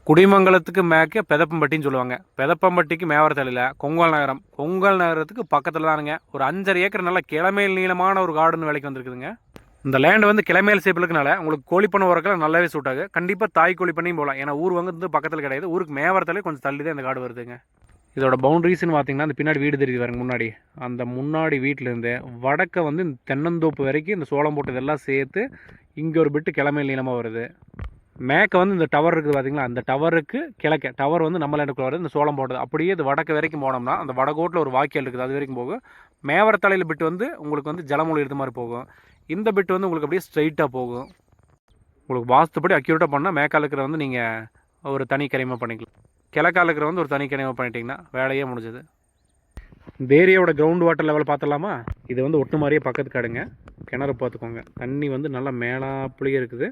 குடிமங்கலத்துக்கு மேற்கே பெதப்பம்பட்டின்னு சொல்லுவாங்க. பெதப்பம்பட்டிக்கு மேவரத்தலையில் கொங்கல் நகரம். கொங்கல் நகரத்துக்கு பக்கத்தில் தானுங்க ஒரு 5.5 ஏக்கர் நல்ல கிளமேல் நீளமான ஒரு கார்டன் வேலைக்கு வந்திருக்குதுங்க. இந்த லேண்டு வந்து கிளமேல் ஷேப்பிலுக்குனால உங்களுக்கு கோழி பண்ண வரக்கெல்லாம் நல்லாவே சூட் ஆகுது. கண்டிப்பாக தாய் கோழி பண்ணியும் போகலாம். ஏன்னா ஊர் வந்து பக்கத்தில் கிடையாது. ஊருக்கு மேவரத்தலே கொஞ்சம் தள்ளி தான் இந்த காடு வருதுங்க. இதோட பவுண்டரிஸ்ன்னு பார்த்தீங்கன்னா அந்த பின்னாடி வீடு தெரியுது பாருங்க முன்னாடி. அந்த முன்னாடி வீட்டிலேருந்து வடக்க வந்து இந்த தென்னந்தோப்பு வரைக்கும் இந்த சோளம் போட்டு இதெல்லாம் சேர்த்து இங்கே ஒரு பிட்டு கிளமேல் நீளமாக வருது. மேற்க வந்து இந்த டவர் இருக்குது பார்த்தீங்களா, அந்த டவருக்கு கிழக்க டவர் வந்து நம்ம லேண்டுக்குள்ள வருது. இந்த சோளம் போட்டது அப்படியே இது வடக்கு வரைக்கும் போனோம்னா அந்த வடகோட்டில் ஒரு வாய்க்கால் இருக்குது, அது வரைக்கும் போகும். மேவரத்தலையில் பிட்டு வந்து உங்களுக்கு வந்து ஜலமூலி எடுத்த மாதிரி போகும். இந்த பிட்டு வந்து உங்களுக்கு அப்படியே ஸ்ட்ரைட்டாக போகும். உங்களுக்கு வாஸ்துப்படி அக்யூரேட்டாக பண்ணால் மேற்கால் இருக்கிற வந்து நீங்கள் ஒரு தனி கரிமம் பண்ணிக்கலாம். கிழக்கால் இருக்கிற வந்து ஒரு தனி கரிமம் பண்ணிட்டீங்கன்னா வேலையே முடிஞ்சது. இந்த ஏரியாவோட கிரவுண்ட் வாட்டர் லெவல் பார்த்துடலாமா? இது வந்து ஒட்டு மாதிரியே பக்கத்து காடுங்க. கிணறு பார்த்துக்கோங்க. தண்ணி வந்து நல்லா மேலாப்புலேயே இருக்குது.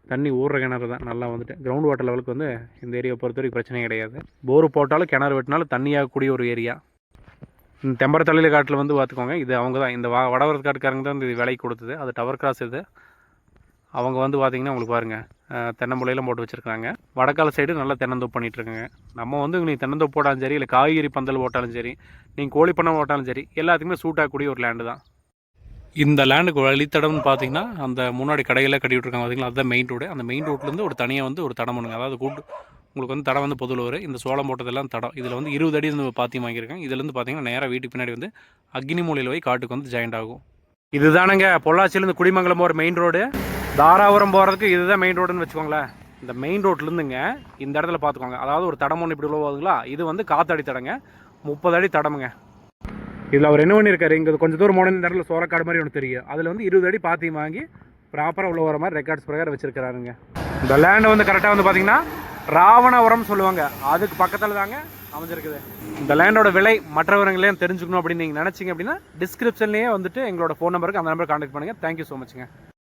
தண்ணி ஊறுற கிணறு தான். நல்லா வந்துட்டு கிரவுண்ட் வாட்டர் லெவலுக்கு வந்து இந்த ஏரியாவை பொறுத்த வரைக்கும் பிரச்சனை கிடையாது. போர் போட்டாலும் கிணறு வெட்டினாலும் தண்ணியாகக்கூடிய ஒரு ஏரியா. இந்த தெம்பரத்தலையில் காட்டில் வந்து பார்த்துக்கோங்க. இது அவங்க தான் இந்த வடவரத்து காட்டுக்காரங்க தான் இந்த விலைக்கு கொடுத்தது. அது டவர் கிராஸ் இது. அவங்க வந்து பார்த்திங்கன்னா உங்களுக்கு பாருங்கள் தென்னம்புளையெல்லாம் போட்டு வச்சுருக்காங்க. வடக்கால சைடு நல்லா தென்னந்தோப்பு பண்ணிகிட்ருக்காங்க. நம்ம வந்து நீங்கள் தென்னந்தோப்பு போட்டாலும் சரி, இல்லை காய்கறி பந்தல் போட்டாலும் சரி, நீங்கள் கோழி பண்ணை போட்டாலும் சரி, எல்லாத்துக்குமே சூட் ஆகக்கூடிய ஒரு லேண்டு தான். இந்த லேண்டுக்கு வழித்தடம்னு பார்த்தீங்கன்னா அந்த முன்னாடி கடையில் கட்டி விட்ருக்காங்க பார்த்தீங்களா, அதுதான் மெயின் ரோடு. அந்த மெயின் ரோட்லேருந்து ஒரு தனியாக வந்து ஒரு தடம் பண்ணுங்க. அதாவது உங்களுக்கு வந்து தடம் வந்து பொதுவில் வரும். இந்த சோளம் போட்டதெல்லாம் தடம். இதில் வந்து 20 அடி வந்து பாத்தி வாங்கியிருக்காங்க. இதுலேருந்து பார்த்தீங்கன்னா நேராக வீட்டுக்கு பின்னாடி வந்து அக்னி மூலையில் போய் காட்டுக்கு வந்து ஜாயிண்ட் ஆகும். இதுதானுங்க பொள்ளாச்சியிலேருந்து குடிமங்கலம் போகிற மெயின் ரோடு. தாராபுரம் போகிறதுக்கு இதுதான் மெயின் ரோடுன்னு வச்சுக்கோங்களேன். இந்த மெயின் ரோட்லேருந்துங்க இந்த இடத்துல பார்த்துக்கோங்க. அதாவது ஒரு தடம் ஒன்று இப்படி உள்ள போகுதுங்களா, இது வந்து காத்தாடி தடங்க. 30 அடி தடமுங்க. இதில் அவர் என்ன பண்ணியிருக்காரு, இங்கே கொஞ்சம் தூரம் போன இந்த இடத்துல சோளக்காடு மாதிரி ஒன்று தெரியும். அதில் வந்து 20 அடி பாத்தி வாங்கி ப்ராப்பராக உள்ள வர மாதிரி ரெக்கார்ட்ஸ் பிரகாரம் வச்சிருக்கிறாருங்க. இந்த லேண்டை வந்து கரெக்டாக வந்து பார்த்தீங்கன்னா ராவணபுரம் சொல்லுவாங்க, அதுக்கு பக்கத்தில் தாங்க அமைஞ்சிருக்குது. இந்த லேண்டோட விலை மற்றவர்களையும் தெரிஞ்சுக்கணும் அப்படின்னு நீங்கள் நினச்சிங்க அப்படின்னா டிஸ்கிரிப்ஷன்லேயே வந்துட்டு எங்களோட ஃபோன் நம்பருக்கு அந்த நம்பர் கான்டாக்ட் பண்ணுங்கள். Thank you so மச்ங்க.